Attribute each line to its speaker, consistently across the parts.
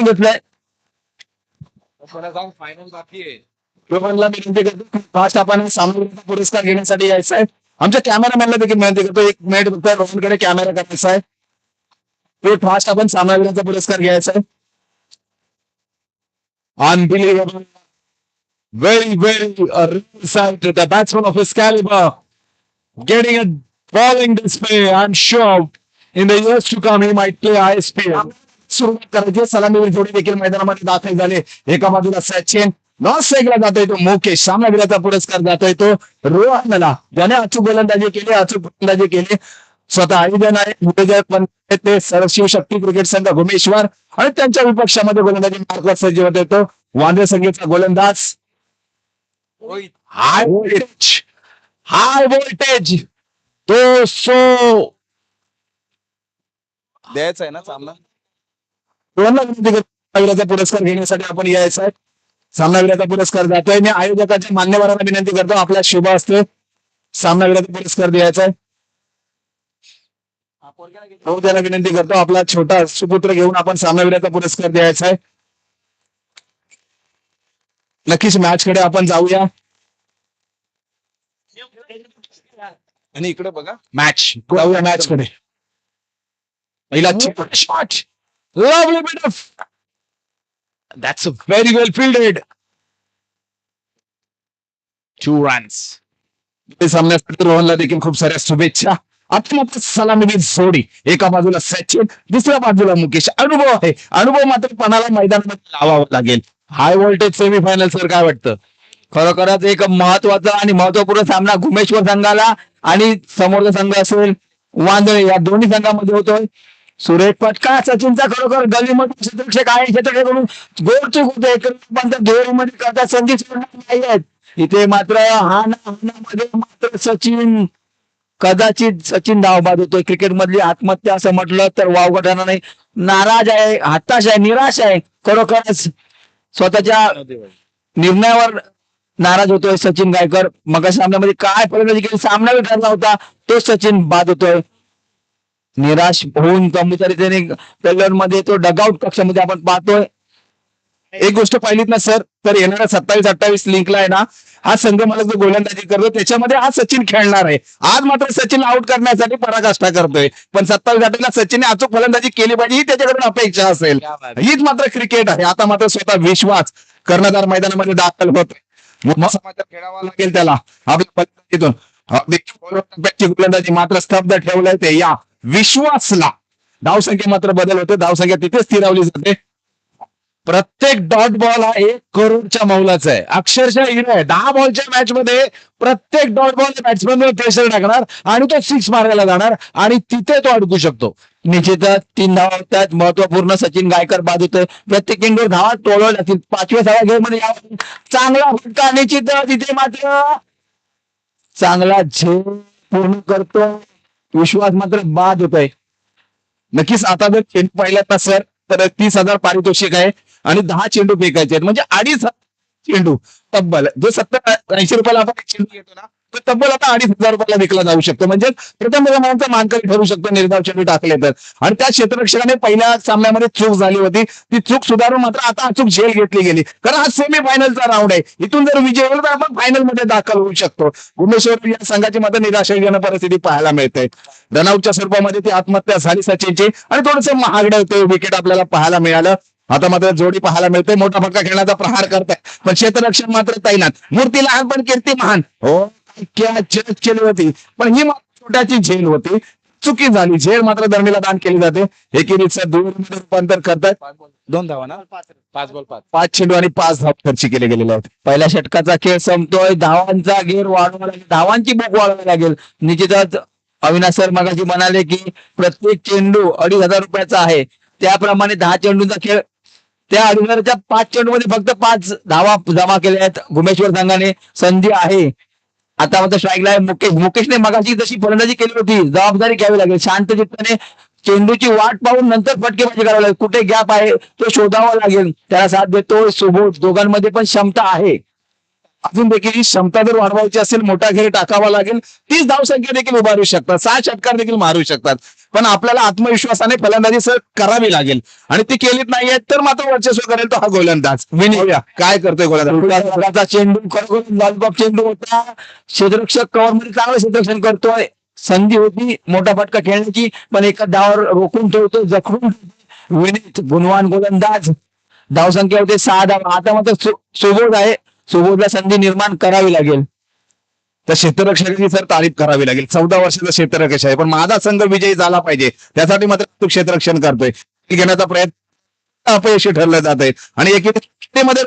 Speaker 1: घेतलंय.
Speaker 2: फायनल बाकी आहे.
Speaker 1: रोहनला विनंती करतो फास्ट आपण सामूहिक पुरस्कार घेण्यासाठी यायचं आहे. आमच्या कॅमेरामॅनला देखील विनंती करतो 1 मिनिट फक्त रोहनकडे कॅमेरा करायचा आहे. तो फास्ट आपण सामनावीराचा पुरस्कार घ्यायचा आहे. Unbelievable, very rare sight. The batsman of his caliber getting a bowling display. I'm sure in the years to come he might play ISPL. सुरुवात करायची सलामीवीर जोडी देखील मैदानामध्ये दाखल झाले. एका बाजूला सचिन, नॉसेकला जातोय तो मुकेश. सामनावीराचा पुरस्कार जातोय तो रोहनला, ज्याने अचूक गोलंदाजी केली. स्वतः आयोजन आहे नियोजक पण ते सरशिव शक्ती क्रिकेट संघ भुवनेश्वर आणि त्यांच्या विपक्षामध्ये गोलंदाजी मार्कवर सज्ज होते तो वांद्रे संघाचा गोलंदाज. हाय व्होल्टेज 200
Speaker 2: द्यायचा आहे ना सामना.
Speaker 1: सामनावीराचा पुरस्कार घेण्यासाठी आपण यायचं आहे. सामनावीराचा पुरस्कार जातोय. मी आयोजकाच्या मान्यवरांना विनंती करतो आपल्या शुभ असते सामनावीराचा पुरस्कार द्यायचा आहे. त्याला विनंती करतो आपला छोटा सुपुत्र घेऊन आपण सामनावीराचा पुरस्कार द्यायचा आहे. नक्कीच मॅच कडे आपण जाऊया.
Speaker 2: आणि इकडे बघा
Speaker 1: मॅच जाऊया मॅच कडे. पहिला shot, lovely bit of, that's a very well fielded, 2 runs. सामन्यासाठी रोहनला देखील खूप साऱ्या शुभेच्छा. आता मात्र सलामीवीर जोडी, एका बाजूला सचिन, दुसऱ्या बाजूला मुकेश. अनुभव आहे, अनुभव मात्र पणाला मैदानामध्ये लावावा लागेल. हाय व्होल्टेज सेमीफायनल सर, काय वाटतं?
Speaker 3: खरोखरच एक महत्वाचा आणि महत्वपूर्ण सामना भुवनेश्वर संघाला आणि समोरचा संघ असेल वांद्रे या दोन्ही संघामध्ये होतोय. सुरेश फटका सचिनचा खरोखर गलीमध्ये क्षेत्ररक्षक आहे, क्षेत्ररक्षकडून गोडचूक होते. दोरीमध्ये करता संधी सोडणार नाही आहेत. इथे मात्र हानामध्ये मात्र सचिन कदाचित धावबाद होतोय. क्रिकेटमधली आत्महत्या असं म्हटलं तर वावगं ठरणार नाही. नाराज आहे, हताश आहे, निराश आहे. खरोखरच स्वतःच्या निर्णयावर नाराज होतोय सचिन गायकर. मग सामन्यामध्ये काय फलंदाजी केली, सामना ठरला होता तो सचिन बाद होतोय. निराश होऊन कम्प्युटर मध्ये तो डगआउट कक्षामध्ये आपण पाहतोय.
Speaker 1: एक गोष्ट पाहिलीत ना सर, तर येणाऱ्या 27-28 लिंकला आहे ना, हा संघ मला जो गोलंदाजी करतो त्याच्यामध्ये आज सचिन खेळणार आहे. आज मात्र सचिन आउट करण्यासाठी पराकाष्ठा करतोय, पण 27-28ला सचिनने अचूक फलंदाजी केली पाहिजे ही त्याच्याकडून अपेक्षा असेल. हीच मात्र क्रिकेट आहे. आता मात्र स्वतः विश्वास कर्णधार मैदानामध्ये दाखल होतोय. खेळावा लागेल त्याला आपल्या पद्धतीतून. गोलंदाजी मात्र स्तब्ध ठेवलंय ते या विश्वासला. धावसंख्या मात्र बदल होते, धावसंख्या तिथे स्थिरावली जाते. प्रत्येक डॉट बॉल हा 1 करोडच्या मौलाचा आहे. अक्षरशः हिरो आहे. 10 बॉलच्या मॅच मध्ये प्रत्येक डॉट बॉल बॅट्समॅनवर प्रेशर टाकणार आणि तो 6 मारायला जाणार आणि तिथे तो अडकू शकतो.
Speaker 3: निश्चितच 3 धावा होतात. महत्वपूर्ण सचिन गायकर बाद होतोय. प्रत्येक चेंडूवर धावा टोळवल्या जातील. 5व्या-6व्या गेम मध्ये चांगला फटका निश्चित. तिथे मात्र चांगला झेल पूर्ण करतो विश्वास, मात्र बाद होतोय.
Speaker 1: नक्कीच आता जर चेंडू पाहिला ना सर, तर 30,000 पारितोषिक आहे आणि 10 चेंडू फेकायचे आहेत, म्हणजे 2.5 चेंडू तब्बल. जो 70-80 रुपयाला आपण चेंडू घेतो ना, तो तब्बल आता 2,500 रुपयाला विकला जाऊ शकतो. म्हणजे प्रथम क्रमांकाचा मानकरी ठरू शकतो निर्धाव चेंडू टाकले तर. आणि त्या क्षेत्ररक्षकाने पहिल्या सामन्यामध्ये चूक झाली होती, ती चूक सुधारून मात्र आता अचूक झेल घेतली गेली. कारण हा सेमीफायनलचा राऊंड आहे. इथून जर विजय होईल तर आपण फायनल मध्ये दाखल होऊ शकतो. भुवनेश्वर या संघाची मात्र निराशाजनक परिस्थिती पाहायला मिळते. रनआउटच्या स्वरूपामध्ये ती आत्महत्या झाली सचिनची आणि थोडंसं महागडे होते विकेट आपल्याला पाहायला मिळालं. आता मात्र जोडी पाहायला मिळते. मोठा फटका खेळण्याचा प्रहार करताय, पण क्षेत्ररक्षण मात्र तैनात. मूर्ती लहान पण कीर्ती महान. हो केली होती, पण ही मात्र छोट्याची झेल होती. चुकी झाली. झेल मात्र धरणीला दान केली जाते. एकेरीचं दुहेरीमध्ये रूपांतर करतात.
Speaker 2: 2 धावा ना, 5 बॉल 5.
Speaker 1: 5 चेंडू आणि 5 धाव खर्च केले गेलेले आहेत.
Speaker 3: पहिल्या षटकाचा खेळ संपतोय. धावांचा घेर वाढवावा लागेल, धावांची भूक वाढवावी लागेल. निश्चितच अविनाश सर मगाशी म्हणाले की प्रत्येक चेंडू 2,500 रुपयाचा आहे. त्याप्रमाणे 10 चेंडूचा खेळ, त्या 2,500च्या 5 चेंडूमध्ये फक्त 5 धावा जमा केल्या आहेत भुवनेश्वर संघाने. संधी आहे. आता मात्र स्ट्राईकला आहे मुकेशने मगाशी जशी फलंदाजी केली होती, जबाबदारी घ्यावी लागेल. शांत चित्ताने चेंडूची वाट पाहून नंतर फटकेबाजी करावी लागेल. कुठे गॅप आहे तो शोधावा लागेल. त्याला साथ देतो सुबोध. दोघांमध्ये पण क्षमता आहे.
Speaker 1: अजून देखील ही क्षमता जर वाढवायची असेल, मोठा खेळ टाकावा लागेल, 30 धावसंख्या देखील उभारू शकतात, 6 षटकार देखील मारू शकतात. पण आपल्याला आत्मविश्वासाने फलंदाजी सर करावी लागेल आणि ती केलीच नाहीये तर मात्र वर्चस्व करेल तो हा गोलंदाज. पाहूया काय करतोय गोलंदाज.
Speaker 3: प्रकारचा चेंडू खरोखर लॉलीपॉप चेंडू होता. क्षेत्ररक्षक कव्हर मध्ये चांगलं क्षेत्ररक्षण करतोय. संधी होती मोठा फटका खेळण्याची, पण एका धावावर रोखून ठेवतो, जखडून ठेवतो. विनीत गुणवान गोलंदाज. धावसंख्या होते 6 धावा. आता मात्र सुबोध आहे. सुबोधला संधी निर्माण करावी लागेल.
Speaker 1: तर क्षेत्ररक्षकाची सर तारीफ करावी लागेल. 14 वर्षाचा क्षेत्ररक्षक आहे, पण माझा संघ विजयी झाला पाहिजे त्यासाठी मात्र तो क्षेत्ररक्षण करतोय. घेण्याचा प्रयत्न अपयशी ठरलं जात आहे आणि एकीमध्ये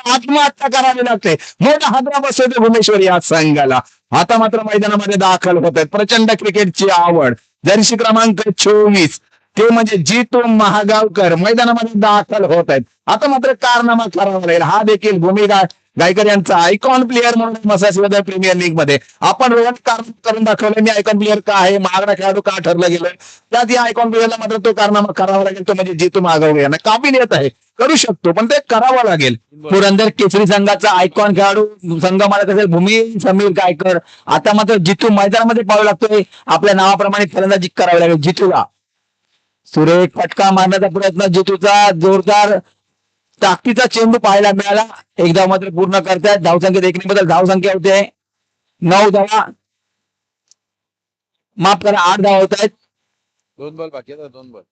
Speaker 1: आत्महत्या करावी लागते. मोठा हादरा बसतोय भुवनेश्वरी या संघाला. आता मात्र मैदानामध्ये दाखल होत आहेत. प्रचंड क्रिकेटची आवड. जर्सी क्रमांक 24 ते म्हणजे जीतू महागावकर मैदानामध्ये दाखल होत आहेत. आता मात्र कारनामा करावा लागेल. हा देखील भूमिका गायकर यांचा आयकॉन प्लेअर म्हणून मसाज प्रीमियर लीग मध्ये आपण रोहन कारनामा करून दाखवलं. मी आयकॉन प्लेअर का आहे, महागडा खेळाडू का ठरलं गेलं, त्यात या आयकॉन प्लेअरला मात्र तो कारनामा करावा लागेल. तो म्हणजे जीतू महागावकर यांना काबिलियत आहे, करू शकतो, पण ते करावं लागेल.
Speaker 3: पुरंदर केसरी संघाचा आयकॉन खेळाडू संघ मालक असेल भूमी समीर गायकर. आता मात्र जितू मैदानामध्ये पाहावं लागतोय. आपल्या नावाप्रमाणे फलंदाजी करावी लागेल जितूला. सुरेख फटका मारण्याचा प्रयत्न जितूचा. जोरदार ताकदीचा चेंडू पाहायला मिळाला. एकदा मात्र पूर्ण करतायत. धावसंख्येत एकनेबद्दल धावसंख्या होते 9 धावा. माफ करा 8 धावा होत आहेत.
Speaker 2: 2 बॉल बाकी आहेत, 2 बॉल.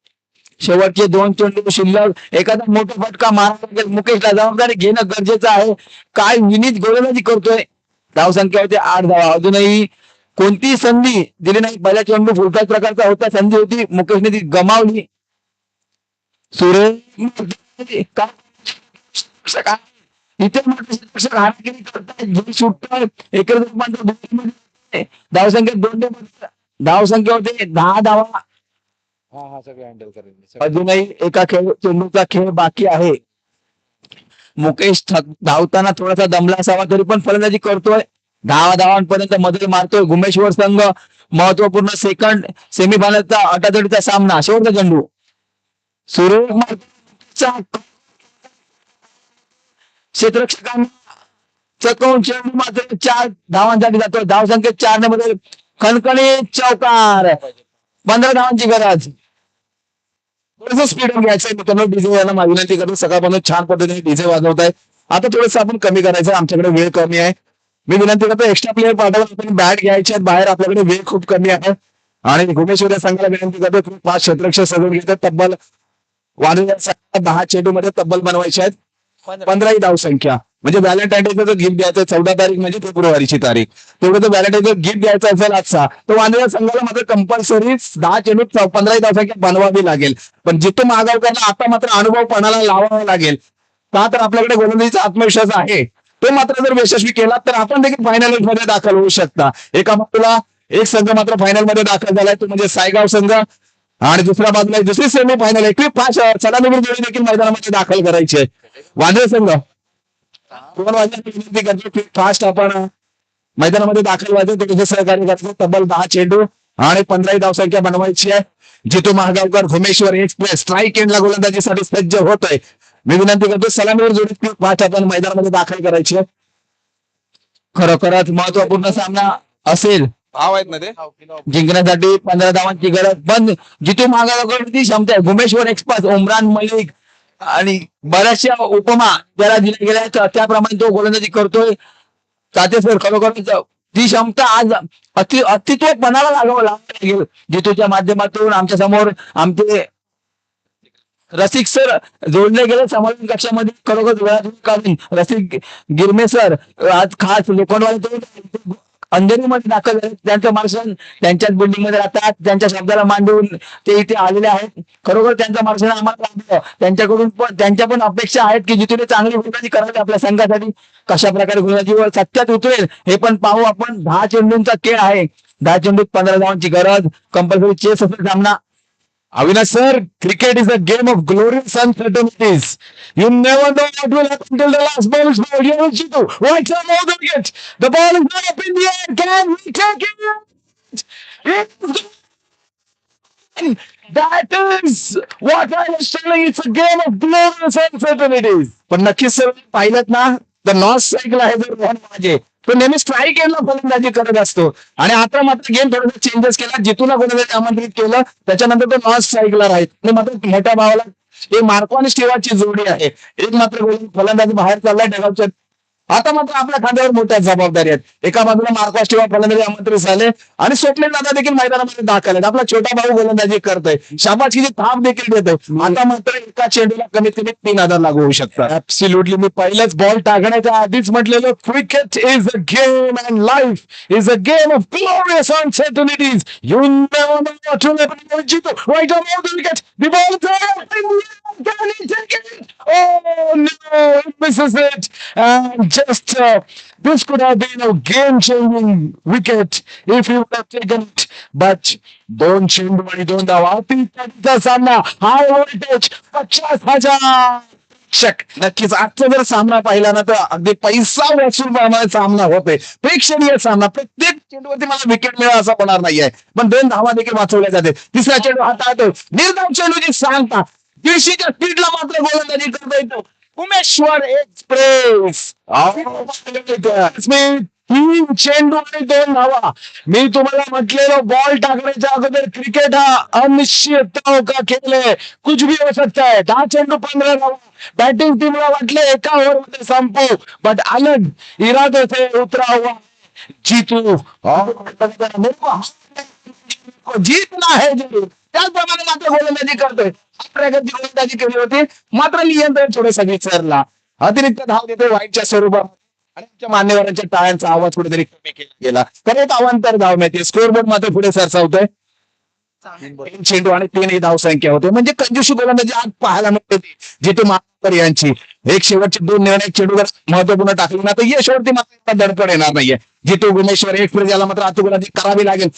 Speaker 3: शेवटचे 2 चेंडू शिल्लक. एखादा मोठा फटका मारावा लागेल. मुकेशला जबाबदारी घेणं गरजेचं आहे. काय विनीत गोलंदाजी करतोय. धावसंख्या होते 8 धावा. अजूनही कोणतीही संधी दिली नाही. पहिला चेंडू फुलटाच प्रकारचा होता, संधी होती, मुकेशने ती गमावली. सुरेश इथे हारागिरी करतायत, सुटतात. धावसंख्या 2 धावसंख्या होते 10 धावा.
Speaker 2: हा सगळं हँडल करेल.
Speaker 3: अजूनही एका चेंडूचा खेळ बाकी आहे. मुकेश धावताना थोडासा दमला असावा तरी पण फलंदाजी करतोय. 10 धावांपर्यंत मदत मारतोय गुमेश्वर संघ. महत्वपूर्ण सेकंड सेमीफायनलचा अटातडीचा सामना. शेवटचा चेंडू सुरेश क्षेत्ररक्षकांना चकवून चेंडू मात्र 4 धावांसाठी जातोय. धावसंख्येत 4 ने बदल. खणखणीत चौकार. 15 धावांची गरज. थोडस स्पीड घ्यायचंय मित्रांनो. डीजे यांना माझी विनंती करतो, सकाळपासून छान पद्धतीने डीजे वाजवत आहे. आता थोडस आपण कमी करायचं, आमच्याकडे वेळ कमी आहे. मी विनंती करतो एक्स्ट्रा प्लेअर पाठवा. आपण बॅट घ्यायचे आहेत बाहेर, आपल्याकडे वेळ खूप कमी आहे. आणि भुवनेश्वर संघाला विनंती करतो तुम्ही 5 क्षेत्ररक्षक सजवून घेतात. तब्बल 10 चेंडू मध्ये तब्बल बनवायचे आहेत. 15 ही धावसंख्या. म्हणजे व्हॅलेंटाईन डेचं जर गिफ्ट द्यायचं 14 तारीख म्हणजे फेब्रुवारीची तारीख, तेवढं जर व्हॅलेंटाईन गिफ्ट द्यायचं असेल आजचा, तर वांद्रे संघाला मात्र कंपल्सरी 10 चेंडू 15 ही धावसंख्या बनवावी लागेल. पण जितू महागावकरला आता मात्र अनुभव पणाला लावावा लागेल. का तर आपल्याकडे गोलंदाजीचा आत्मविश्वास आहे. तो मात्र जर यशस्वी केला तर आपण देखील फायनल मध्ये दाखल होऊ शकता. एका बाजूला एक संघ मात्र फायनल मध्ये दाखल झालाय, तो म्हणजे सायगाव संघ. आणि दुसऱ्या बाजूला दुसरी सेमी फायनल एकवी 5 सलामीवीर जोडी देखील मैदानामध्ये दाखल करायची आहे. वांद्रे संघ 2 वाजता विनंती करतो फास्ट आपण मैदानामध्ये दाखल व्हायचं. त्याचे सहकार्य करतो. तब्बल 10 चेंडू आणि 15 ही धावसंख्या बनवायची आहे. जितू महागावकर भुवनेश्वर एक्सप्रेस स्ट्राईक एंडला गोलंदाजीसाठी सज्ज होतोय. मी विनंती करतो सलामीवीर जोडी 5 आपण मैदानामध्ये दाखल करायची आहे. खरोखरच महत्वपूर्ण सामना असेल.
Speaker 2: भाव आहेत ना ते.
Speaker 3: जिंकण्यासाठी 15 धावांची गरज. पण जितू महागावकरची क्षमता आहे. भुवनेश्वर एक्सप्रेस उमरान मलिक आणि बऱ्याचशा उपमा त्याला दिल्या गेल्या आहेत, त्याप्रमाणे तो गोलंदाजी करतोय. सर खरोखर ती क्षमता आज अस्तित्व पणाला लागावं लागेल. जितूच्या माध्यमातून आमच्या समोर आमचे रसिक सर जोडले गेले समाधान कक्षामध्ये. खरोखर वेळात काढून रसिक गिरमे सर आज खास लोखंडवाले अंधेरीमध्ये दाखल झाले. त्यांचं मार्गदर्शन त्यांच्याच बिल्डिंग मध्ये राहतात. त्यांच्या शब्दाला मांडून ते इथे आलेले आहेत. खरोखर त्यांचं मार्गदर्शन आम्हाला लाभलं. त्यांच्याकडून पण त्यांच्या पण अपेक्षा आहेत की जिथून चांगली गोलंदाजी करावी आपल्या संघासाठी. कशा प्रकारे गोलंदाजीवर सत्यात उतरेल हे पण पाहू आपण. 10 चेंडूंचा खेळ आहे. 10 चेंडूत 15 धावांची गरज. कंपल्सरी चेस असेल सामना.
Speaker 1: Avinash sir, cricket is a game of glorious uncertainties. You never know what will happen till the last ball is bowled. Here is Chitu. Right side over the wicket. The ball is not up in the air. Can we take it? That is what I was telling. It's a game of glorious uncertainties. पण नक्कीच sir पाहिलं ना, the north स्ट्राईकला आहे जर रोहन माझे तो नेहमी strike एंडला फलंदाजी करत असतो आणि आता मात्र गेम थोडंसं चेंजेस केला जितूला कोणीतरी आमंत्रित केलं त्याच्यानंतर तो नॉर्थ स्ट्राईकला राहील आणि मात्र मोठ्या भावाला हे मार्को आणि स्टीवाची जोडी आहे एक मात्र फलंदाजी बाहेर चाललाय डगावच्या आता मात्र आपल्या खांद्यावर मोठ्या जबाबदारी आहेत एका बाजूला मार्को स्टीवा फलंदाजी आमंत्रित झाले आणि स्वप्नील दादा देखील मैदानामध्ये दाखल आहेत आपला छोटा भाऊ गोलंदाजी करतोय शाबासकीची थाप देखील देतोय आता मात्र एका चेंडूला कमीत कमी 3,000 लागू होऊ शकतात
Speaker 3: ऍब्सोल्युटली मी पहिलंच बॉल टाकण्याच्या आधीच म्हटलेलं cricket is a game and life is a game of glorious uncertainties you never know what will happen जितो right on the wicket the ball can he take it? Oh no, it misses it. And just this could have been a game-changing wicket if he would have taken it. But दोन चेंडू आणि 2 धावा अतिशय सामना high voltage 50,000
Speaker 1: शक नक्कीच आजचा जर सामना पाहिला ना तर अगदी पैसा वसूल प्रमाणे सामना होतोय प्रेक्षणीय सामना प्रत्येक चेंडूवरती मला विकेट मिळाला असं होणार नाहीये पण 2 धावा देखील वाचवल्या जाते तिसरा चेंडू हाताळतोय निर्धाव चेंडूची सांगता 150च्या स्पीडला मात्र गोलंदाजी करता येतो उमेश्वर एक्सप्रेस 3 चेंडू आणि 2 धावा मी तुम्हाला म्हटलेलं बॉल टाकण्याच्या अगोदर क्रिकेट हा अनिश्चितताओं का खेळ है कुछ भी हो सकता है 10 चेंडू 15 धावा बॅटिंग टीमला वाटले एका ओव्हरमध्ये संपू बट अलग इरादे से उतरा हुआ जीतू जीतना है जरूर त्याचप्रमाणे मात्र गोलंदाजी करतोय प्रगती गोलंदाजी केली होती मात्र नियंत्रण थोडंसं विसरला अतिरिक्त धाव देतोय वाईटच्या स्वरूपात आणि आमच्या मान्यवरांच्या टाळ्यांचा आवाज कुठेतरी कमी केला गेला तर एक अवांतर धाव मिळते स्कोअरबोर्ड मात्र पुढे सरसावतोय 3 चेंडू आणि 3 ही धाव संख्या होते म्हणजे कंजूशी गोलंदाजी आज पाहायला मिळते जिथे मात्र यांची एक शेवटचे 2 निर्णायक चेंडूवर महत्वपूर्ण टाकली ना तर यशवरती मात्र धडपड येणार नाहीये जिथे गुणेश्वर एक्सप्रेस याला मात्र आतुगोलंदाजी करावी लागेल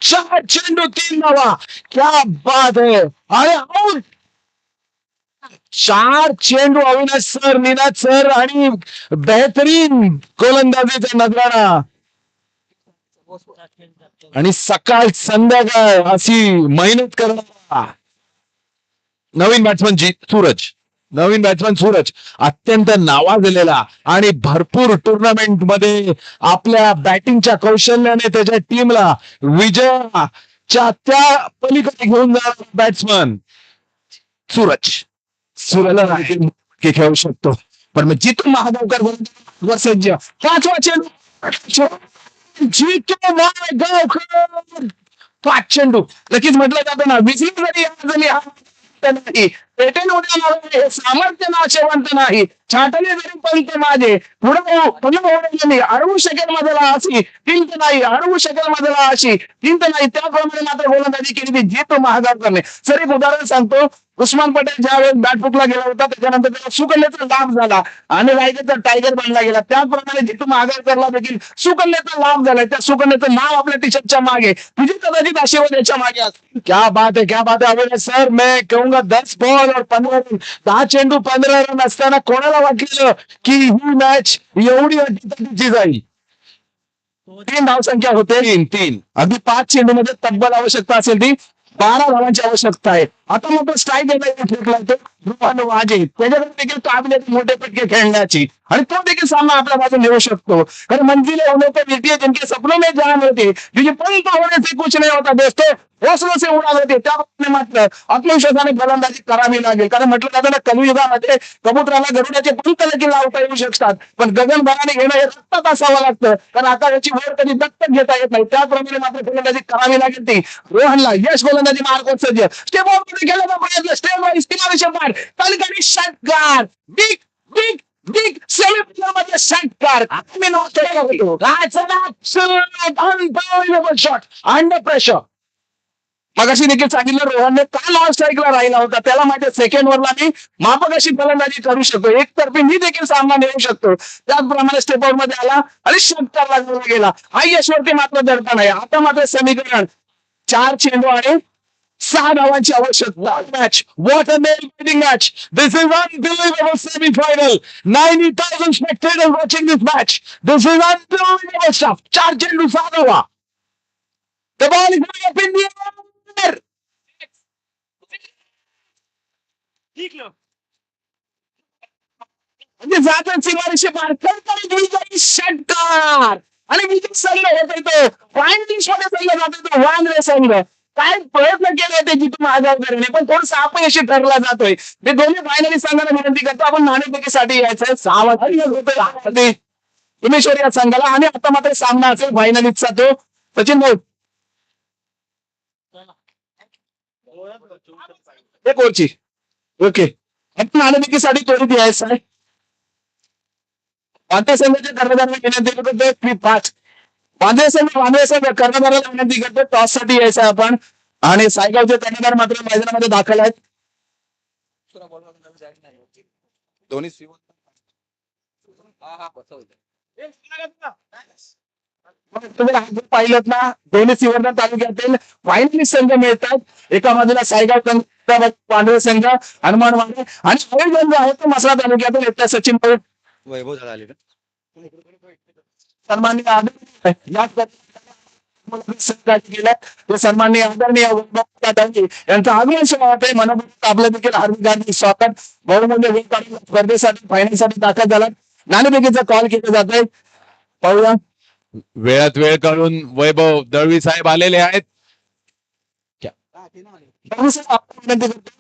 Speaker 1: चार चेंडू 3 धावा क्या बात है अरे आउट 4 चेंडू अविनाश सर निनाद सर आणि बेहतरीन गोलंदाजीचा नजराणा आणि सकाळ संध्याकाळ अशी मेहनत करणारा नवीन बॅट्समन सूरज अत्यंत नावाजलेला आणि भरपूर टुर्नामेंट मध्ये आपल्या बॅटिंगच्या कौशल्याने त्याच्या टीमला विजयाच्या त्या पलीकडे घेऊन जाणारा बॅट्समन सूरजला खेळू शकतो पण मग जिथून महागावकर सज्ज 5वा चेंडू जितो महागावकर 5 चेंडू नक्कीच म्हटलं जातं ना विजयी जरी झाली नाही पेटेल उद्या हे सामर्थ्य नाशवंत नाही छाटले जरी पंत माझे पुढे अडवू शकेल माझ्याला अशी तीन नाही अडवू शकेल माझ्याला अशी तीन नाही त्याप्रमाणे मात्र गोलंदाजी केली ती जितो महागावकरने सर एक उदाहरण सांगतो उस्मान पटेल ज्यावेळेस बॅट फुकला गेला होता त्याच्यानंतर त्याला सुकन्याचा लाभ झाला आणि रायगडचा टायगर बनला गेला त्याचप्रमाणे जितू महागावकरला देखील सुकन्याचा लाभ झालाय त्या सुकन्याचं नाव आपल्या टी शर्टच्या मागे तुझी कदाचित आशीर्वाद याच्या मागे असतील क्या बात है अविनाश सर मैं कहूंगा 10 बॉल और 15 रन 10 चेंडू 15 रन असताना कोणाला वाटलेलं की ही मॅच एवढी अटीतटीची जाईल 3 धावसंख्या होते 3 अगदी 5 चेंडूमध्ये तब्बल आवश्यकता असेल ती 12 धावांची आवश्यकता आहे आता मग स्ट्राईक ठेकला तो रोहन वाजे त्याच्याकडे देखील काबिलियत मोठे फटके खेळण्याची आणि तो देखील सामना आपल्या बाजूने येऊ शकतो कारण मंजिले होने को मिलती है जिनके सपनों में जान होती तुझे पंत होने से कुछ नहीं होता दोस्तों हौसलों से उडान होते त्याप्रमाणे मात्र आत्मविश्वासाने फलंदाजी करावी लागेल कारण म्हटलं जातं ना कलियुगामध्ये कबुतराला गरुडाचे पंख देखील लावता येऊ शकतात पण गगनभराने घेणं हे रक्तात असावं लागतं कारण आकाशाची वर कधी दत्तक घेता येत नाही त्याप्रमाणे मात्र फलंदाजी करावी लागेल ती रोहनला यश गोलंदाजी मार्ग सज्ज स्टेपमध्ये गेल्याचा प्रयत्न स्टेप वाईज सीमारेषा पार तालुक्याने षटकार बिग सेमीफायनल मध्ये षटकार मी नव्हतो शॉट अंडर प्रेशर मगाशी देखील सांगितलं रोहनने का नॉन स्ट्राईकला राहिला होता त्याला माहिती सेकंड वरला मी माफक अशी फलंदाजी करू शकतो एकतर्फी मी देखील सामना नेऊ शकतो त्याचप्रमाणे स्टेप आउट मध्ये आला आणि षटकार लागला गेला हा यशवरती मात्र दडपण आहे आता मात्र समीकरण 4 चेंडू आणि 6 धावांची आवश्यकता match what a nail beating match this is unbelievable semifinal 90,000 spectators watching this match this is unbelievable stuff 4 चेंडू 6 धावा the ball is up in the air म्हणजे जातात सीमारेषे पार कणकणीत विजयी षटकार आणि विजय संघ होत येतो फायनलिस्ट मध्ये संघ जातो तो वांद्रे संघ. काय प्रयत्न केले होते जिथून आगाव करणे पण थोडंसं अपयशी ठरला जातोय. ते दोन्ही फायनली संघाला विनंती करतो आपण नाणेफेकीसाठी यायचंय 6 वाजता उमेश्वर या संघाला आणि आता मात्र सामना असेल फायनलिस्टचा तो सचिन भाऊ एक ओरची ओके आपण नाणेफेकीसाठी त्वरित यायचं आहे. वांद्रे संघाच्या कर्णधाराला विनंती करतो की 5 वांद्रे संघ कर्णधाराला विनंती करतो टॉस साठी यायचं आहे आपण आणि सायगावचे कर्णधार मात्र मैदानामध्ये दाखल आहेत.
Speaker 2: दोन्ही स्वीप
Speaker 1: तुम्ही पाहिलं ना दोन्ही सिवर्धन तालुक्यातील फायनली संघ मिळतात. एका बाजूला सायगाव संघ पांढरे संघ हनुमान वांद्रे आणि आयोजन जो आहे तो मसळा तालुक्यातील एकट्या सचिन भाऊ
Speaker 2: वैभव झाला आले ना
Speaker 1: सन्माननीय आदरणीय केलं ते सन्माननीय आदरणीय यांचा आगमन स्वागत आहे. मनोभाव आपलं देखील हार्दिक स्वागत. बहुमूल्य वेळ काढून स्पर्धेसाठी फायनलसाठी दाखल झाला. नाणेफेकीचा कॉल केला जात आहे पाहूया.
Speaker 2: वेळात वेळ काढून वैभव दळवी साहेब आलेले आहेत.
Speaker 1: विनंती करतो